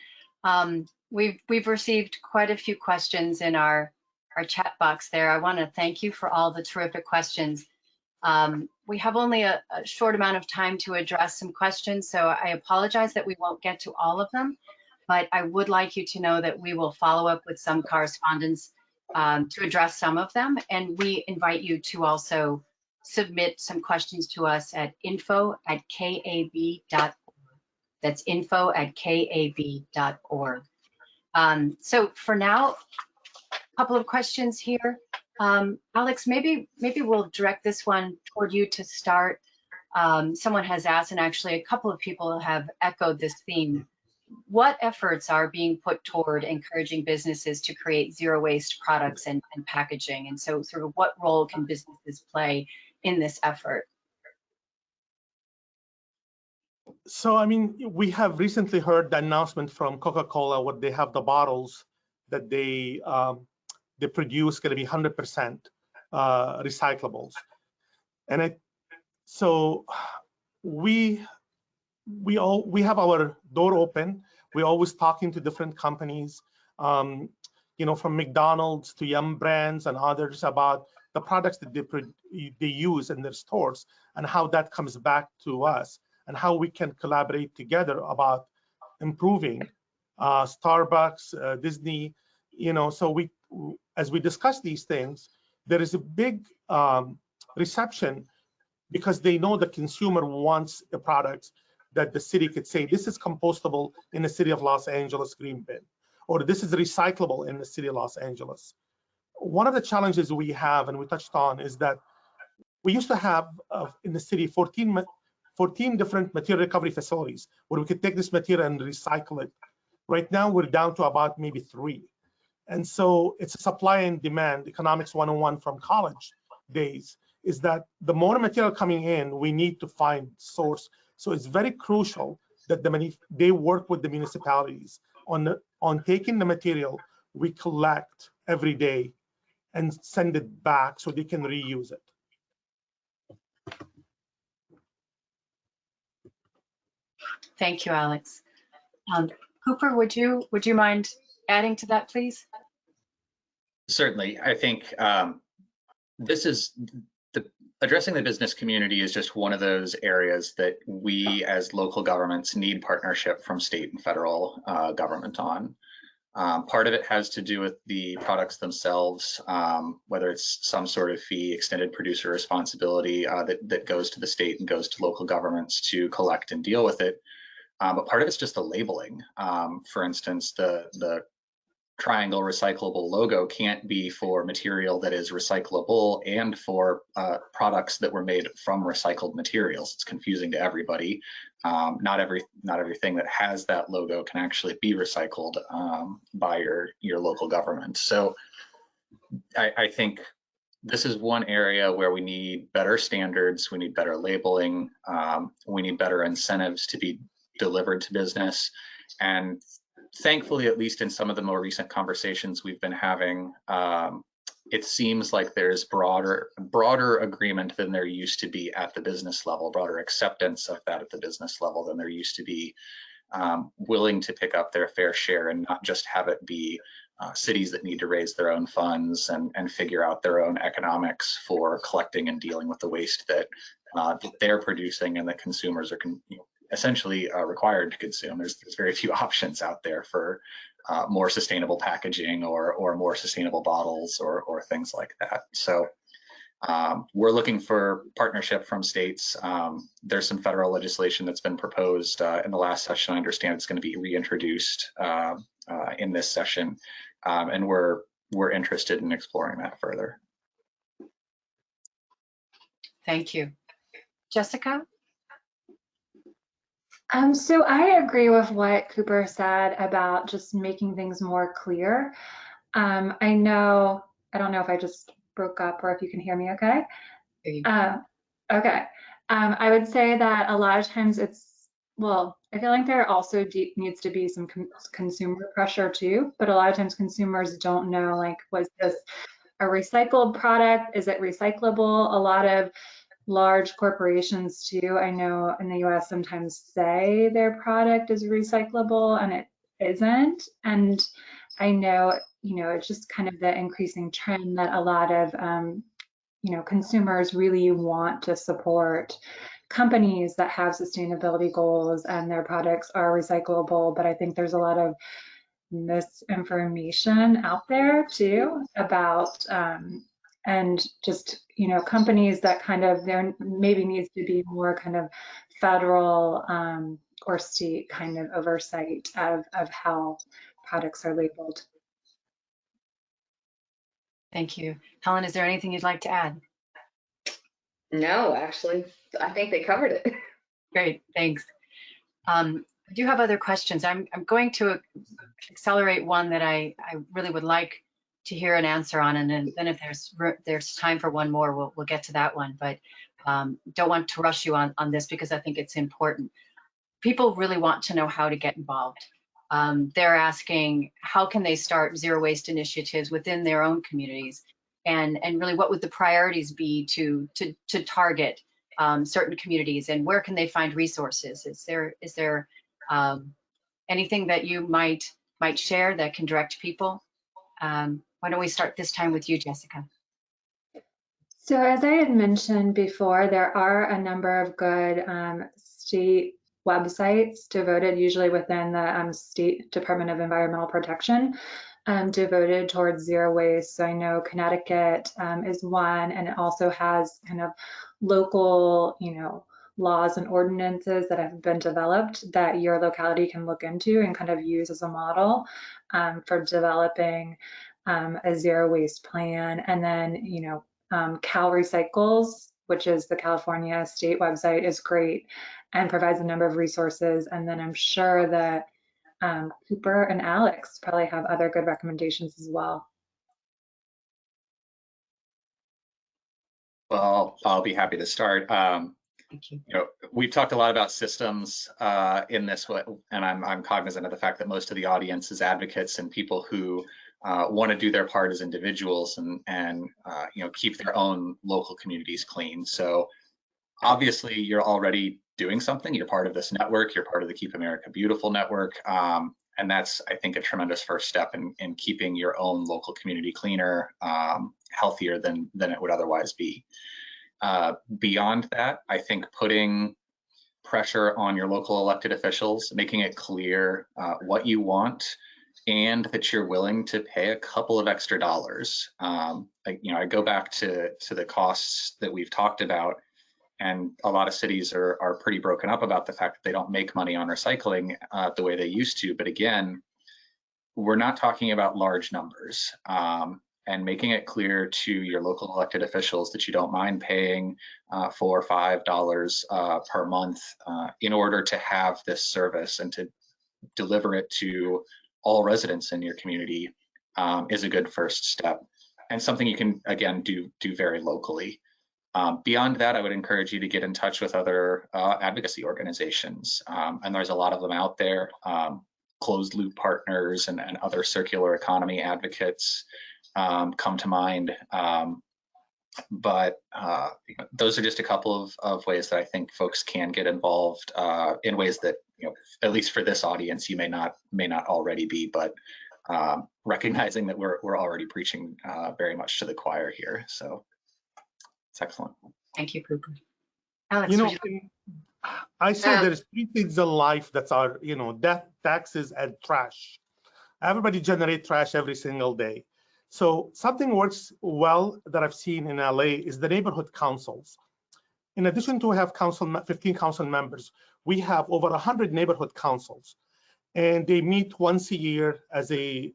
We've received quite a few questions in our chat box there. I want to thank you for all the terrific questions. We have only a short amount of time to address some questions, so I apologize that we won't get to all of them, but I would like you to know that we will follow up with some correspondence to address some of them, and we invite you to also submit some questions to us at info@kab.org. That's info@kab.org. So for now, a couple of questions here. Alex, maybe we'll direct this one toward you to start. Someone has asked, and actually a couple of people have echoed this theme. What efforts are being put toward encouraging businesses to create zero waste products and packaging? And so sort of what role can businesses play in this effort? So, I mean, we have recently heard the announcement from Coca-Cola, what they have, the bottles that they produce going to be 100% recyclables. And so we have our door open. We're always talking to different companies, from McDonald's to Yum Brands and others, about the products that they use in their stores and how that comes back to us, and how we can collaborate together about improving. Starbucks, Disney, so as we discuss these things, there is a big reception, because they know the consumer wants the products that the city could say, this is compostable in the city of Los Angeles green bin, or this is recyclable in the city of Los Angeles. One of the challenges we have, and we touched on, is that we used to have in the city 14 different material recovery facilities where we could take this material and recycle it. Right now, we're down to about maybe 3. And so it's a supply and demand, economics 101 from college days, is that the more material coming in, we need to find source. So it's very crucial that they work with the municipalities on taking the material, we collect every day and send it back so they can reuse it. Thank you, Alex. Cooper, would you mind adding to that, please? Certainly. I think this is addressing the business community is just one of those areas that we as local governments need partnership from state and federal government on. Part of it has to do with the products themselves, whether it's some sort of fee, extended producer responsibility that goes to the state and goes to local governments to collect and deal with it. But part of it's just the labeling. For instance, the triangle recyclable logo can't be for material that is recyclable and for products that were made from recycled materials. It's confusing to everybody. Not everything that has that logo can actually be recycled by your local government. So I think this is one area where we need better standards, we need better labeling, we need better incentives to be delivered to business. And thankfully, at least in some of the more recent conversations we've been having, it seems like there's broader agreement than there used to be at the business level, broader acceptance of that at the business level than there used to be, willing to pick up their fair share and not just have it be cities that need to raise their own funds and figure out their own economics for collecting and dealing with the waste that they're producing and that consumers are essentially required to consume. There's very few options out there for more sustainable packaging or more sustainable bottles or things like that. So we're looking for partnership from states. There's some federal legislation that's been proposed in the last session. I understand it's going to be reintroduced in this session, and we're interested in exploring that further. Thank you. Jessica? So I agree with what Cooper said about just making things more clear. I don't know if I just broke up or if you can hear me okay. Okay. I would say that a lot of times I feel like there also needs to be some consumer pressure too, but a lot of times consumers don't know, like, was this a recycled product? Is it recyclable? A lot of large corporations too, I know in the US sometimes say their product is recyclable and it isn't. And I know, it's just kind of the increasing trend that a lot of, consumers really want to support companies that have sustainability goals and their products are recyclable. But I think there's a lot of misinformation out there too about, and just, companies that kind of, there maybe needs to be more kind of federal or state kind of oversight of how products are labeled. Thank you. Helen, is there anything you'd like to add? No, actually, I think they covered it. Great, thanks. I do have other questions. I'm going to accelerate one that I really would like to hear an answer on, and then if there's time for one more, we'll get to that one. But don't want to rush you on this because I think it's important. People really want to know how to get involved. They're asking how can they start zero waste initiatives within their own communities, and really what would the priorities be to target certain communities, and where can they find resources? Is there anything that you might share that can direct people? Why don't we start this time with you, Jessica? So as I had mentioned before, there are a number of good state websites devoted, usually within the State Department of Environmental Protection, devoted towards zero waste. So I know Connecticut is one, and it also has kind of local, laws and ordinances that have been developed that your locality can look into and kind of use as a model for developing a zero waste plan. And then, Cal Recycles, which is the California state website, is great and provides a number of resources. And then I'm sure that Cooper and Alex probably have other good recommendations as well. Well, I'll be happy to start. Thank you. We've talked a lot about systems in this, and I'm cognizant of the fact that most of the audience is advocates and people who want to do their part as individuals and you know, keep their own local communities clean. So obviously you're already doing something. You're part of this network. You're part of the Keep America Beautiful network. And that's, I think, a tremendous first step in keeping your own local community cleaner, healthier than it would otherwise be. Beyond that, I think putting pressure on your local elected officials, making it clear what you want and that you're willing to pay a couple of extra dollars. You know, I go back to the costs that we've talked about, and a lot of cities are pretty broken up about the fact that they don't make money on recycling the way they used to. But again, we're not talking about large numbers. And making it clear to your local elected officials that you don't mind paying $4 or $5 per month in order to have this service and to deliver it to all residents in your community is a good first step, and something you can, again, do very locally. Beyond that, I would encourage you to get in touch with other advocacy organizations, and there's a lot of them out there, closed loop partners and other circular economy advocates come to mind. But those are just a couple of ways that I think folks can get involved in ways that, you know, at least for this audience, you may not already be, but recognizing that we're already preaching very much to the choir here. So it's excellent. Thank you, Cooper. Alex, You know, I say there's three things in life that are, you know, death, taxes, and trash. Everybody generates trash every single day. So something works well that I've seen in LA is the neighborhood councils. In addition to have 15 council members, we have over 100 neighborhood councils, and they meet once a year as an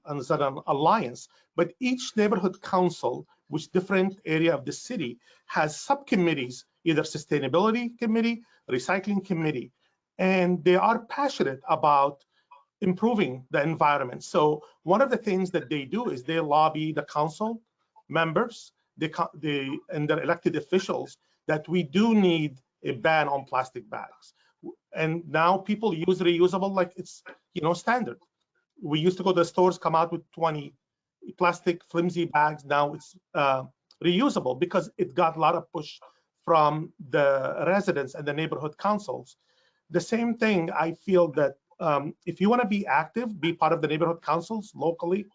alliance. But each neighborhood council, which different area of the city, has subcommittees, either sustainability committee, recycling committee, and they are passionate about improving the environment. So one of the things that they do is they lobby the council members, and their elected officials, that we do need a ban on plastic bags. And now people use reusable like it's, you know, standard. We used to go to the stores, come out with 20 plastic flimsy bags. Now it's reusable because it got a lot of push from the residents and the neighborhood councils. The same thing, I feel that if you want to be active, be part of the neighborhood councils locally.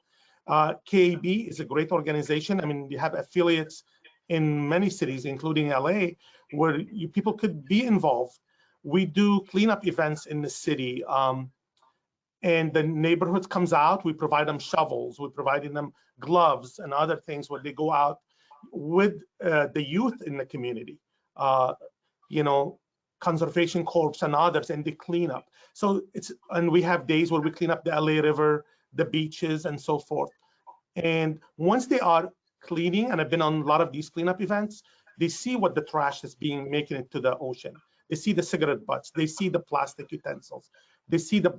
KAB is a great organization. I mean, you have affiliates in many cities, including LA, where people could be involved. We do cleanup events in the city, and the neighborhoods comes out. We provide them shovels. We're providing them gloves and other things where they go out with the youth in the community. You know, Conservation Corps and others, and they clean up. So and we have days where we clean up the LA River, the beaches, and so forth. And once they are cleaning, and I've been on a lot of these cleanup events, they see what the trash is making it to the ocean. They see the cigarette butts, they see the plastic utensils, they see the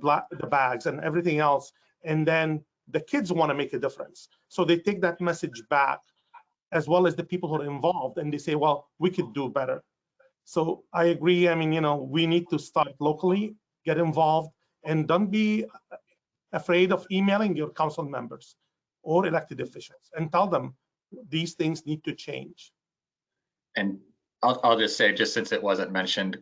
bags and everything else. And then the kids want to make a difference. So they take that message back, as well as the people who are involved, and they say, well, we could do better. So I agree. I mean, you know, we need to start locally, get involved, and don't be afraid of emailing your council members or elected officials and tell them these things need to change. And I'll just say, just since it wasn't mentioned,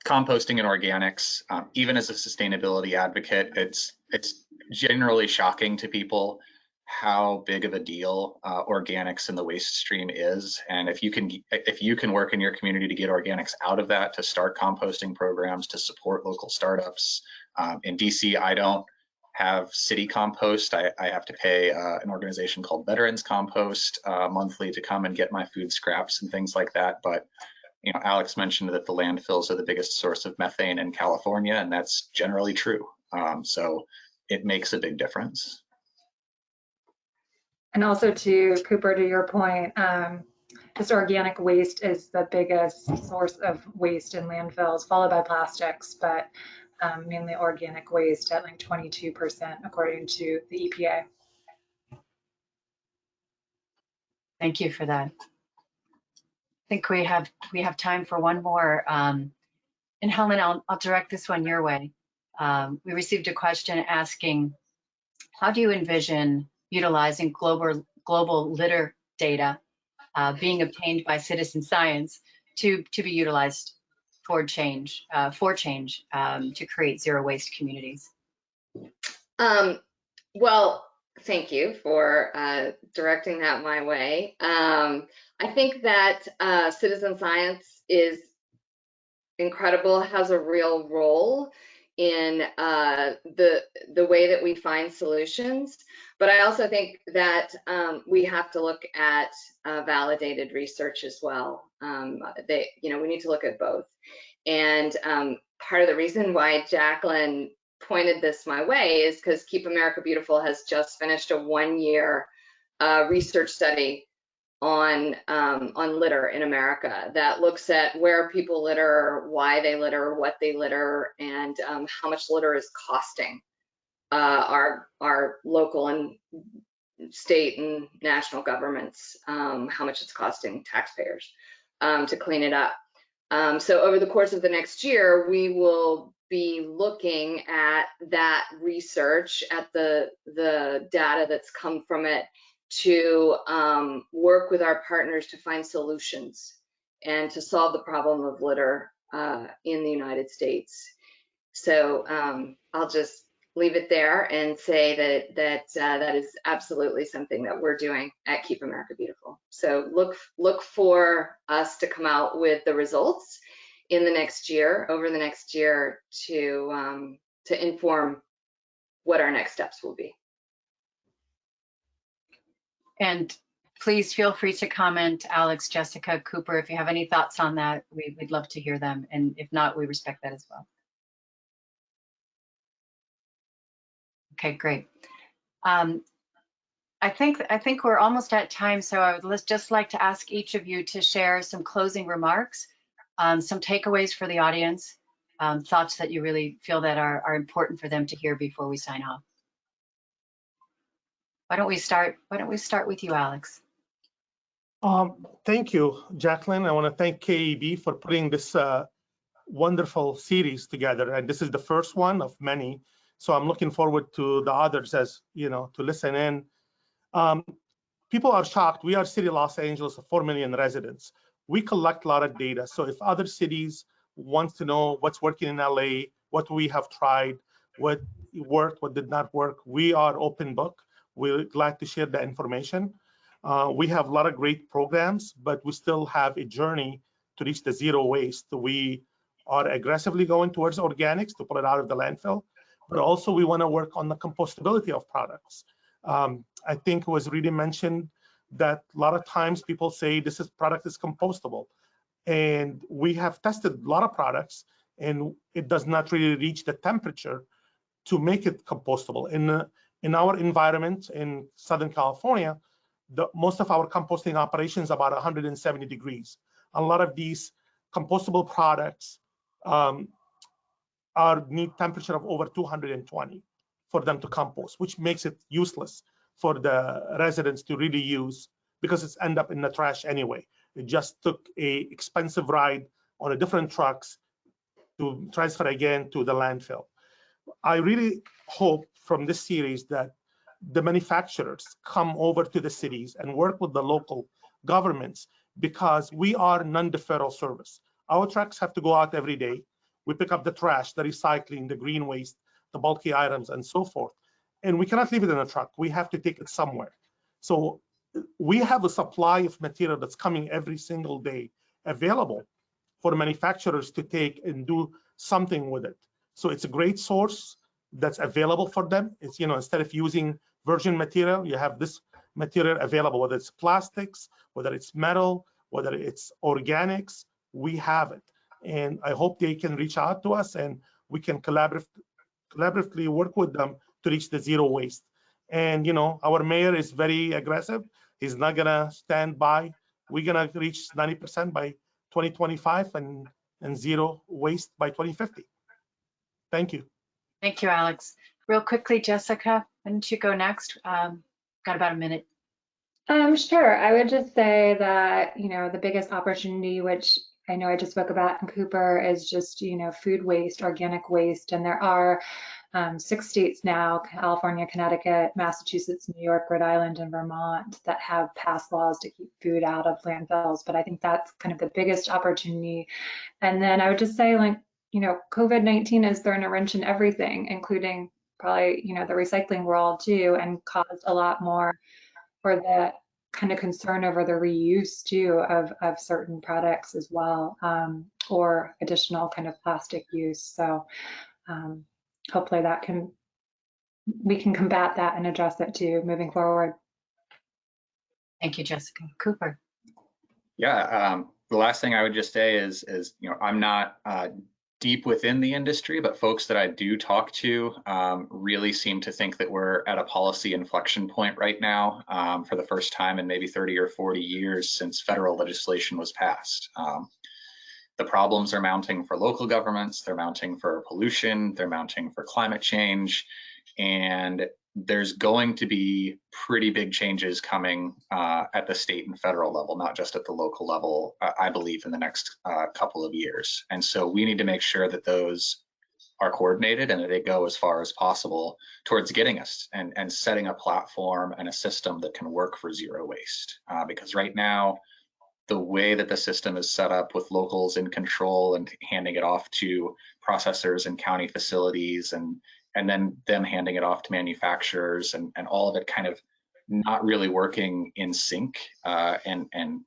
composting and organics, even as a sustainability advocate, it's generally shocking to people how big of a deal organics in the waste stream is. And if you can work in your community to get organics out of that, to start composting programs, to support local startups. In DC, I don't have city compost. I have to pay an organization called Veterans Compost monthly to come and get my food scraps and things like that. But you know, Alex mentioned that the landfills are the biggest source of methane in California, and that's generally true. So it makes a big difference. And also to Cooper, to your point, just organic waste is the biggest source of waste in landfills, followed by plastics, but mainly organic waste at like 22%, according to the EPA. Thank you for that. I think we have time for one more. And Helen, I'll direct this one your way. We received a question asking, how do you envision utilizing global litter data being obtained by citizen science to be utilized toward change, to create zero waste communities. Well, thank you for directing that my way. I think that citizen science is incredible, has a real role in the way that we find solutions. But I also think that we have to look at validated research as well. We need to look at both. And part of the reason why Jacqueline pointed this my way is because Keep America Beautiful has just finished a 1-year research study on litter in America that looks at where people litter, why they litter, what they litter, and how much litter is costing our local and state and national governments, how much it's costing taxpayers to clean it up. So over the course of the next year, we will be looking at that research, at the data that's come from it, to work with our partners to find solutions and to solve the problem of litter in the United States. So I'll just leave it there and say that is absolutely something that we're doing at Keep America Beautiful. So look for us to come out with the results in the next year, over the next year, to inform what our next steps will be. And please feel free to comment, Alex, Jessica, Cooper, if you have any thoughts on that, we'd love to hear them. And if not, we respect that as well. Okay, great. I think we're almost at time, so I would just like to ask each of you to share some closing remarks, some takeaways for the audience, thoughts that you really feel that are important for them to hear before we sign off. Why don't we start with you, Alex? Thank you, Jacqueline. I want to thank KEB for putting this wonderful series together, and this is the first one of many. So I'm looking forward to the others, as you know, to listen in. People are shocked. We are city Los Angeles of 4 million residents. We collect a lot of data. So if other cities want to know what's working in LA, what we have tried, what worked, what did not work, we are open book. We're glad to share that information. We have a lot of great programs, but we still have a journey to reach the zero waste. We are aggressively going towards organics to pull it out of the landfill, but also we want to work on the compostability of products. I think it was really mentioned that a lot of times people say this product is compostable, and we have tested a lot of products and it does not really reach the temperature to make it compostable. In our environment in Southern California, most of our composting operations are about 170 degrees. A lot of these compostable products need temperature of over 220 for them to compost, which makes it useless for the residents to really use, because it's end up in the trash anyway. It just took a expensive ride on a different trucks to transfer again to the landfill. I really hope from this series that the manufacturers come over to the cities and work with the local governments, because we are non-deferral service. Our trucks have to go out every day. We pick up the trash, the recycling, the green waste, the bulky items, and so forth. And we cannot leave it in a truck. We have to take it somewhere. So we have a supply of material that's coming every single day available for manufacturers to take and do something with it. So it's a great source that's available for them. It's, you know, instead of using virgin material, you have this material available, whether it's plastics, whether it's metal, whether it's organics, we have it. And I hope they can reach out to us and we can collaboratively work with them to reach the zero waste. And, you know, our mayor is very aggressive. He's not gonna stand by. We're gonna reach 90% by 2025 and zero waste by 2050. Thank you. Thank you, Alex. Real quickly, Jessica, why don't you go next? Got about a minute. Sure. I would just say that, you know, the biggest opportunity, which I know I just spoke about in Cooper, is just, you know, food waste, organic waste. And there are 6 states now, California, Connecticut, Massachusetts, New York, Rhode Island, and Vermont, that have passed laws to keep food out of landfills. But I think that's kind of the biggest opportunity. And then I would just say, like, you know, COVID-19 has thrown a wrench in everything, including probably, you know, the recycling world too, and caused a lot more for the kind of concern over the reuse too of certain products as well, or additional kind of plastic use. So hopefully we can combat that and address it too moving forward. Thank you, Jessica. Cooper. Yeah, the last thing I would just say is you know, I'm not deep within the industry, but folks that I do talk to really seem to think that we're at a policy inflection point right now for the first time in maybe 30 or 40 years since federal legislation was passed. The problems are mounting for local governments, they're mounting for pollution, they're mounting for climate change, and there's going to be pretty big changes coming at the state and federal level, not just at the local level, I believe in the next couple of years. And so we need to make sure that those are coordinated and that they go as far as possible towards getting us and setting a platform and a system that can work for zero waste. Because right now, the way that the system is set up with locals in control and handing it off to processors and county facilities and then them handing it off to manufacturers and all of it kind of not really working in sync and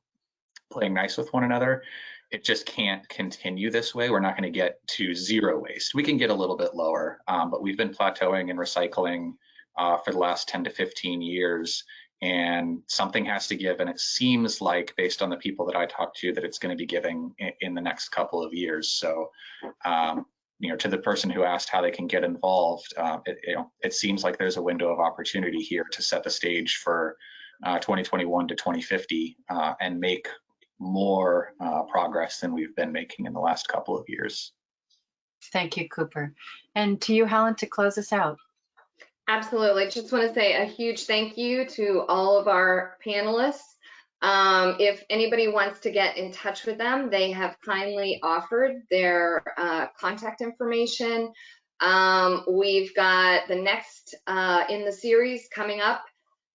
playing nice with one another, it just can't continue this way. We're not going to get to zero waste. We can get a little bit lower, but we've been plateauing in recycling for the last 10 to 15 years. And something has to give, and it seems like, based on the people that I talk to, that it's going to be giving in the next couple of years. So, you know, to the person who asked how they can get involved, it seems like there's a window of opportunity here to set the stage for 2021 to 2050 and make more progress than we've been making in the last couple of years. Thank you, Cooper. And to you, Helen, to close us out. Absolutely. Just want to say a huge thank you to all of our panelists. If anybody wants to get in touch with them, they have kindly offered their contact information. We've got the next in the series coming up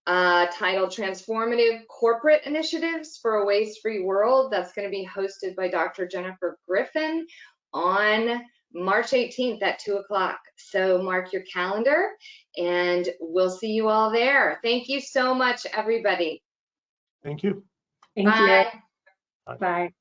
titled Transformative Corporate Initiatives for a Waste-Free World. That's going to be hosted by Dr. Jennifer Griffin on March 18th at 2 o'clock. So mark your calendar and we'll see you all there. Thank you so much, everybody. Thank you. Thank Bye. you. Bye.